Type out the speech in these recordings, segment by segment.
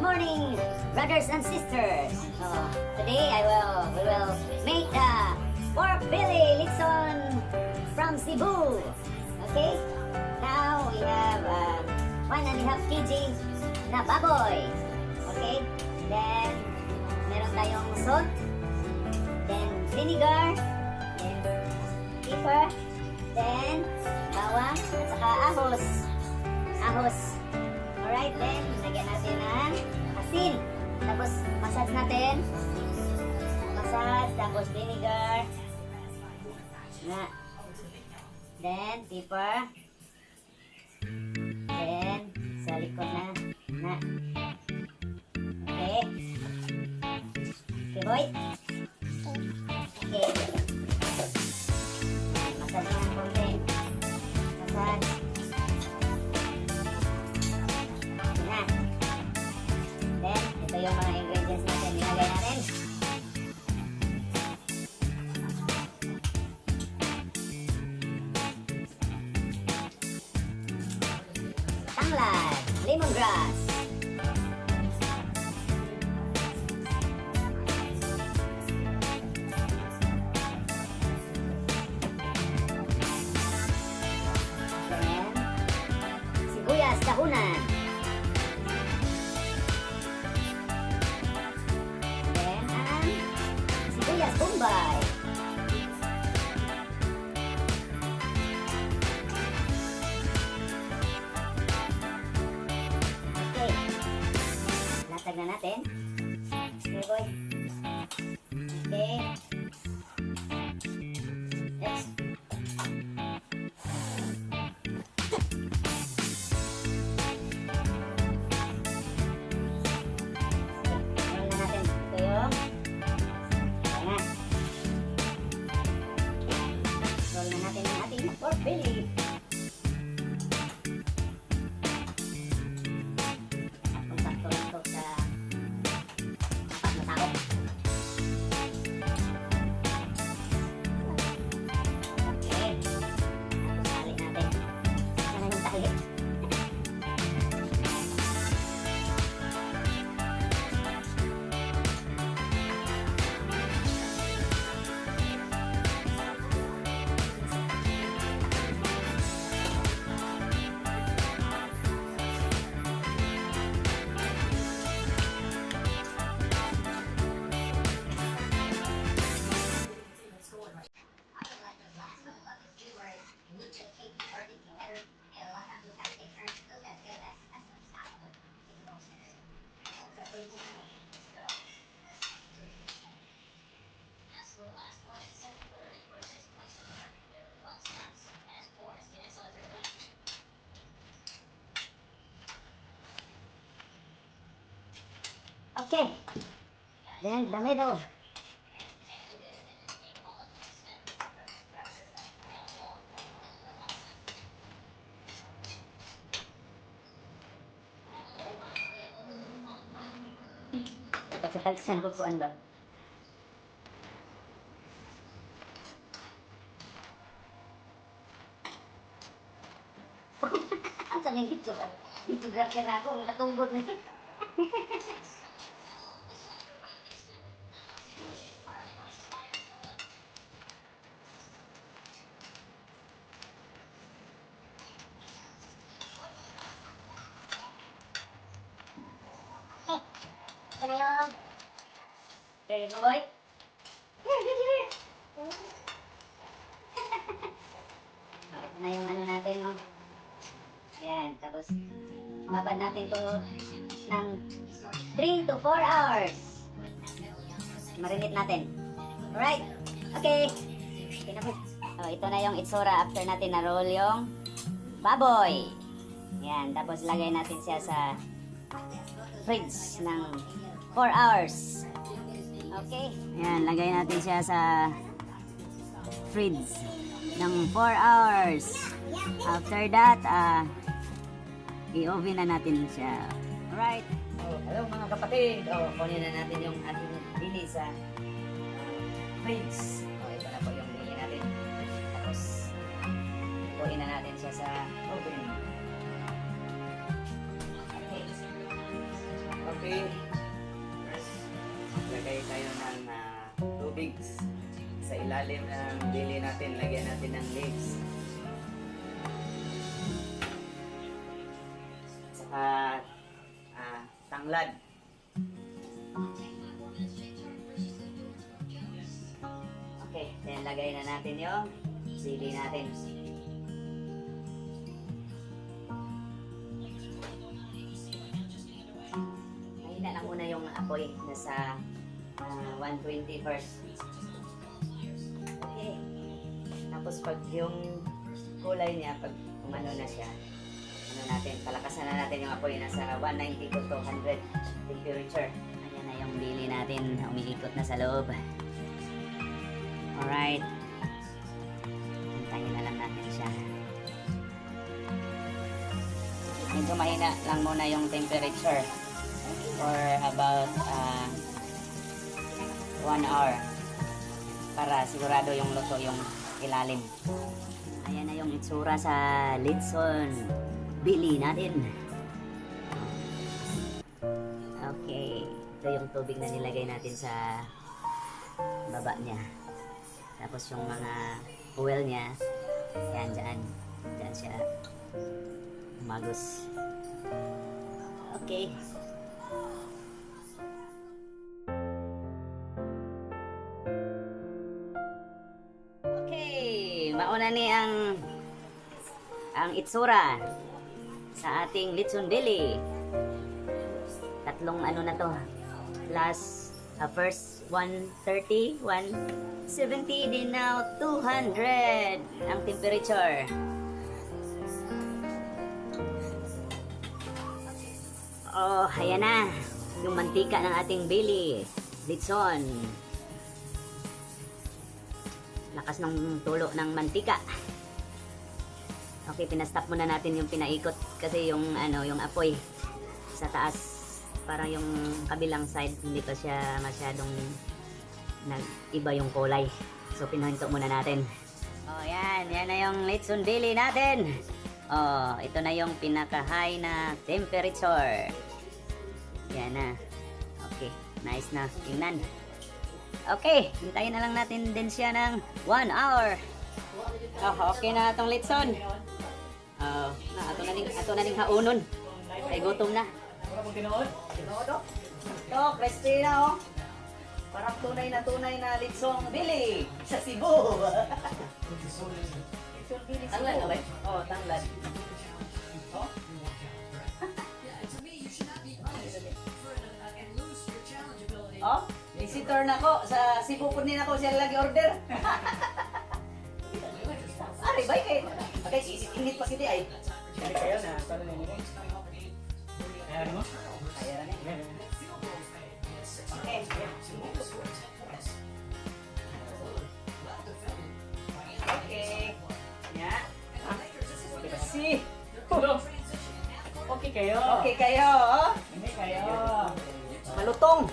morning, brothers and sisters. Today we will make the pork belly lechon from Cebu. Okay. Now we have 1.5 kg na baboy. Okay. Then meron tayong salt, then vinegar, then pepper, then bawang at saka ahos. Alright, then lagyan natin ng asin. Tapos massage natin. Tapos vinegar. Then pepper. Then sa likod na. Okay. Okay, boy. Okay. Massage na ng konti. Massage. Then, ito yung mga ingredients natin. Nilagay natin. Tanglad, lemongrass. Then, sibuyas dahunan. Sibuyas bombay. Okay. Latag na natin. Okay, boy. Okay. Next. Roll na natin. Ito yung roll na natin ang ating pork belly. Sakto-sakto lang ito sa apat na tao. Okay. Tapos tali natin. Sana yung tali. Okay. Then the middle. Pagkatagsan ko po ba? Ang saling ito. Ito grakya na ako. Natumbod na ito. Ito na yun. Ready mo, boy? Ito na yung ano natin, no? Ayan, tapos babad natin to ng 3 to 4 hours. Marinate natin. Alright? Okay. Okay na po. Ito na yung itsura after natin na-roll yung baboy. Ayan, tapos lagay natin siya sa fridge ng 4 hours. Okay? Ayan, lagay natin siya sa fridge ng 4 hours. After that, i-oven na natin siya. Alright? Hello mga kapatid. Kunin na natin yung ating bili sa fridge. Ito na po yung bili natin. Tapos, kunin na natin siya sa oven. Okay. Okay. First, lagay tayo ng tubig sa ilalim ng dili natin. Lagyan natin ng leaves. Saka tanglad. Okay, then lagay na natin yung sili natin. Mahina lang muna yung apoy, nasa 120 first. Okay. Tapos pag yung kulay niya, pag umano na siya, ano natin, palakasan na natin yung apoy, nasa 190 to 200 temperature. Ayan na yung dili natin, umiikot na sa loob. Alright. Hintayin na lang natin siya. Medyo mahina lang muna yung temperature for about 1 hour para sigurado yung luto yung ilalim. Ayan na yung itsura sa Litson Billy natin. Okay, ito yung tubig na nilagay natin sa baba niya. Tapos yung mga oil niya, yan dyan siya umagos. Okay. Okay, mauna ni ang itsura sa ating Litson Billy. Tatlong ano na to. Plus first 130, 170, din now 200 ang temperature. Oh, ayan na. Yung mantika ng ating Billy. Litson. Lakas ng tulo ng mantika. Okay, pinastop muna natin yung pinaikot kasi yung yung apoy sa taas, parang yung kabilang side hindi pa siya masyadong nag-iba yung kulay. So pinuhinto muna natin. Oh, yan na yung Litson Billy natin. Oh, ito na yung pinaka-high na temperature. Yan na. Okay, nice na. Tingnan. Okay, hintayin na lang natin din siya ng 1 hour. Oh, okay na itong Litson. Ato na ning haunon. Ay gutom na. Tinood oh. Ito, crispy na oh. Parang tunay na Litson Billy sa Cebu. Litson Billy Cebu. Tanglad ba? Oh, tanglad. Oh. Oh, visitor na ko sa Cebu po din ako siya lagi order. Ari bay kay init pa kiti ay. Kaya kayo na paano ninyo? Kaya mo? Kaya na ni. Okay. Okay. Ya. Okay ba si? Okay kayo. Okay kayo. Hindi kayo. Malutong.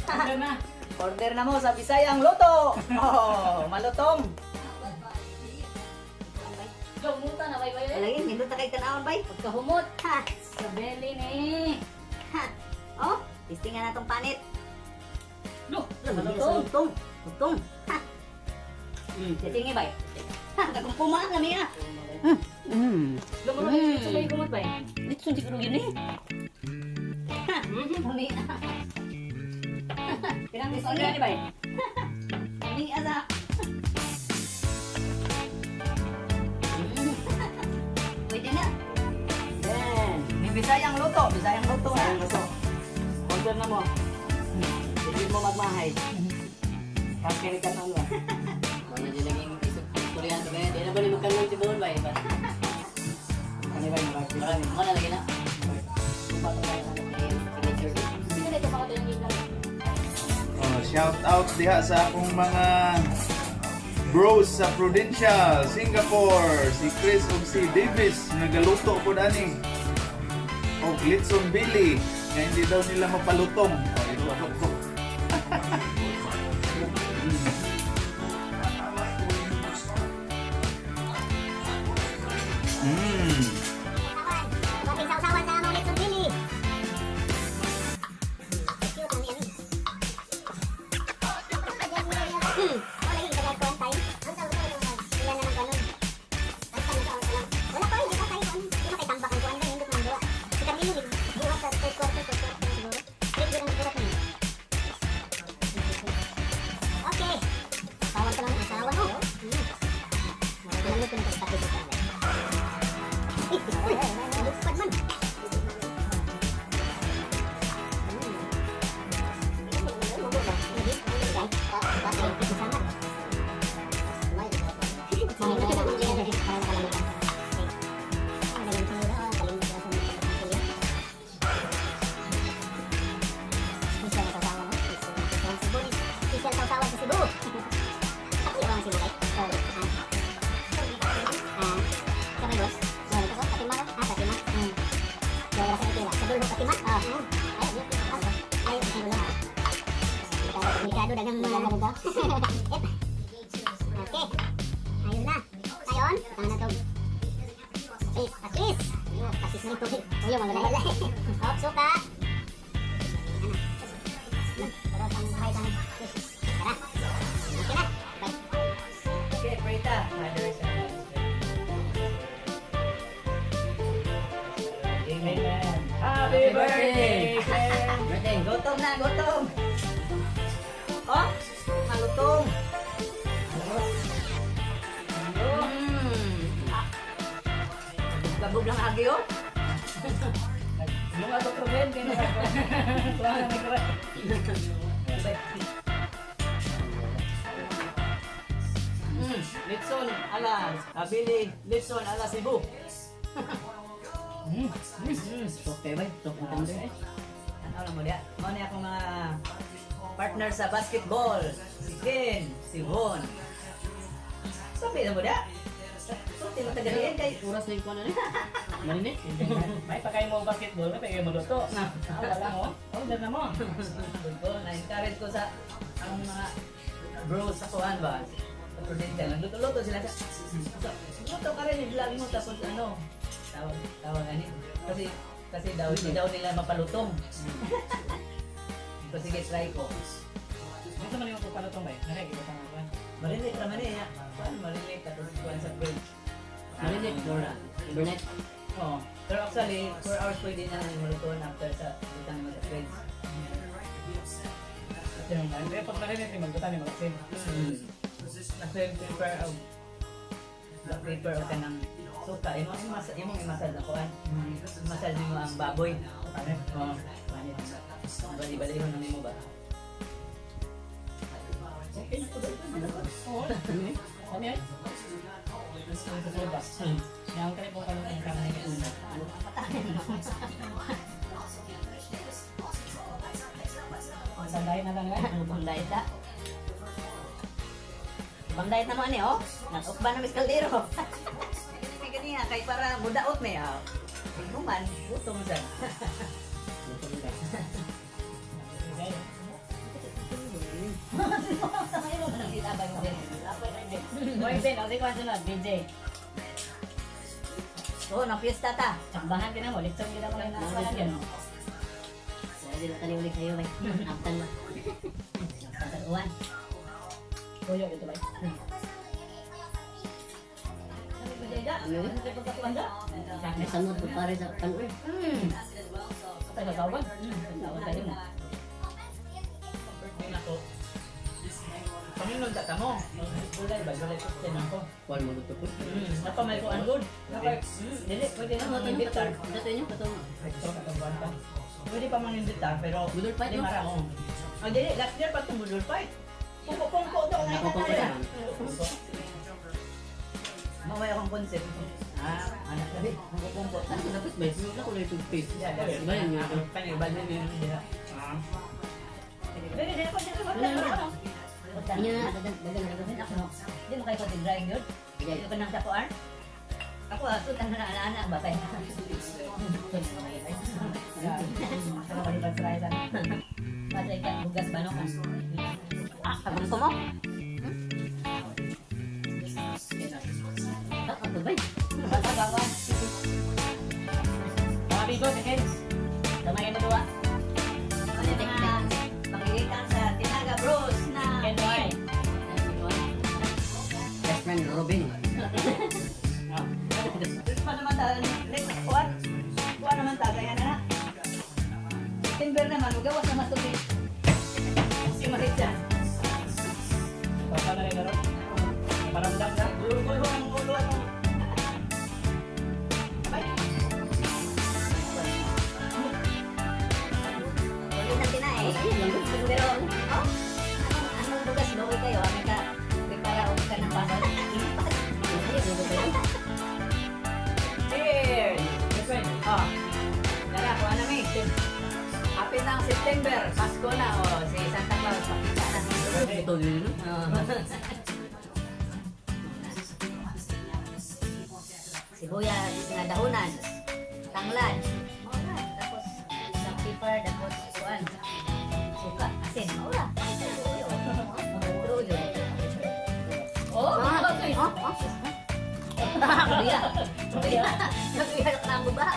Order na. Order na mo sa Bisayang Luto. Oh, malutong. Lumuta na bay bay. Lagi nindot kay tanawon bay. Pagkahumot. Ha, sa belly ni. Ha. Oh, testingan natong panit. Lo, malutong. Lutong. Ha. Testingi bay. Ha, kagum pumaan na niya. Lumulong dito bay gumot bay. Dito siguro yun eh. Ha. Kami. Pirang gusto niya ni bay. Kami asa. Pwede na. Yan. May Bisayang Luto. Bisayang Luto ha. Order na mo. Hindi mo magmahay. Kapkiri ka na nga. Ano dyan naging isip-tulihan to kaya. Di na ba ni magkanong tibuhon ba? Ano ba yung marami? Marami. Mga nalagyan na. Kumpa ko tayo sa signature. Hindi na ito makatayo yung game lang. Shout out diha sa akong mga bros sa Prudential, Singapore, si Chris ug si Davis nagaluto po dani og Litson Billy nga hindi daw nila mapalutong. Ito. masyado dagang mga ganito. Okay. Ayun na. Ngayon, tangan na to. Okay, patis. Ayun, patis na ito. Uyo, mga lahi-lahi. Hop, suka. Pero pang bahay ka na. Tara. Okay na. Bye. Okay, Prita. Amen. Happy birthday, Ken! Birthday. Gutom na, gutom. Oh, malutong. Kabog lang agyo. Yung ato proben, kaya wala na may kara. Litson ala Abili, Litson ala Cebu. Okay ba? Ano lang mo dia? Mo ni akong mga partner sa basketball. Si Ken, si Von. Sabi na mo dia? So, tino tagalin kay Oras na yung kano ni? Marinig? May pagkain mo basketball, may pagkain mo luto. Wala mo? Order na mo. football. Na-encourage ko sa ang mga bros sa kuhan ba? Sa Prudential. Nagluto-luto sila sa luto ka rin, lagi mo tapos ano, tawag ani. Kasi daw, hindi daw nila mapalutong. So sige, try ko. Ito man yung pupalutong ba? Nakikita ka nga. Marinig naman eh. Paano marinig ka kuhan sa fridge? Marinig, Dora. Burnett. Oo. Pero actually, 4 hours pwede na malutuan after sa butang mo sa fridge. Kaya pag marinig, magbutan yung magsin. Na-prepare o ka ng suka. Imong imasal na kuhan. Imasal mo ang baboy. Ano? Oo. Bali-bali mo nang mo ba? Okay, oo. Ano yan? Sa soda. Yang kaya po kami ng kamay ng una. Sandahin na lang yan. Bang diet na. Bang diet naman eh, oh. Natukban na mis kaldero. May ganyan, kay para mudaot may, ah. Iguman, gutom mo siya. Okay. Boy Ben, o di ko ang sunod, BJ. Oo, na-fiesta ta. Sakbahan ka na mo, litson kita mo na nakapalan yan. Hindi na tali ulit sa'yo, bay. Aftan mo. Aftan uwan. Tuyo ito ba? May samot po pare sa panur. Patay sa tawag? Tawag tayo mo. Birthday na ko. Panginoon ka mo. Kulay ba? Kulay ko ako. Kuan mo dito po. Napamay ko ang good. Dili, pwede na mag-imbitar. Dato nyo, patong. Ito, katabuan ka. Pwede pa mang-imbitar, pero Budol fight, hindi no? marao. Ang dili, last year pa itong budol fight. Pungko-pungko daw. Nakapungko na. Mamaya akong concept. Anak sabi, pungko-pungko. Ano ko dapat, bay? Sino na ko na yung toothpaste? Iba yun nga. Panibal din yun. Pwede din ako dito. Inyo na, dadan na rin ako. Hindi mo kayo pati drying yun? Hindi ko nang tapuan? Ako sultan na naalala ang batay. Ano ba diba try sana? Batay ka, bugas ba no? Abang ko mo? Ako bay? Bata-bata. Mga bigo, seconds. Damayan na duwa. Ano yung mga makikita sa Tinaga Bros na Ken White. Best friend Robin. pa naman tayo. Kuha naman tayo. Kaya na na. September naman, magawas na matuloy. Si Maritza. Papa na rin na rin. Paramdam na. Gulo ang ulo ano. Abay. Ulit na tinae. Pero, oh, anong bugas ba? Uy kayo, kami ka, prepara o ka ng pasal. Cheers! Oh, tara, kuha na may. Happy na ang September, Pasko na, oh, si Santa Claus, pakita na. Ito din, no? Sibuyas na dahunan, tanglad, tapos isang pepper, tapos kuan, suka, asin, maura. Kuya. Kuya. Kuya, nakambo ba?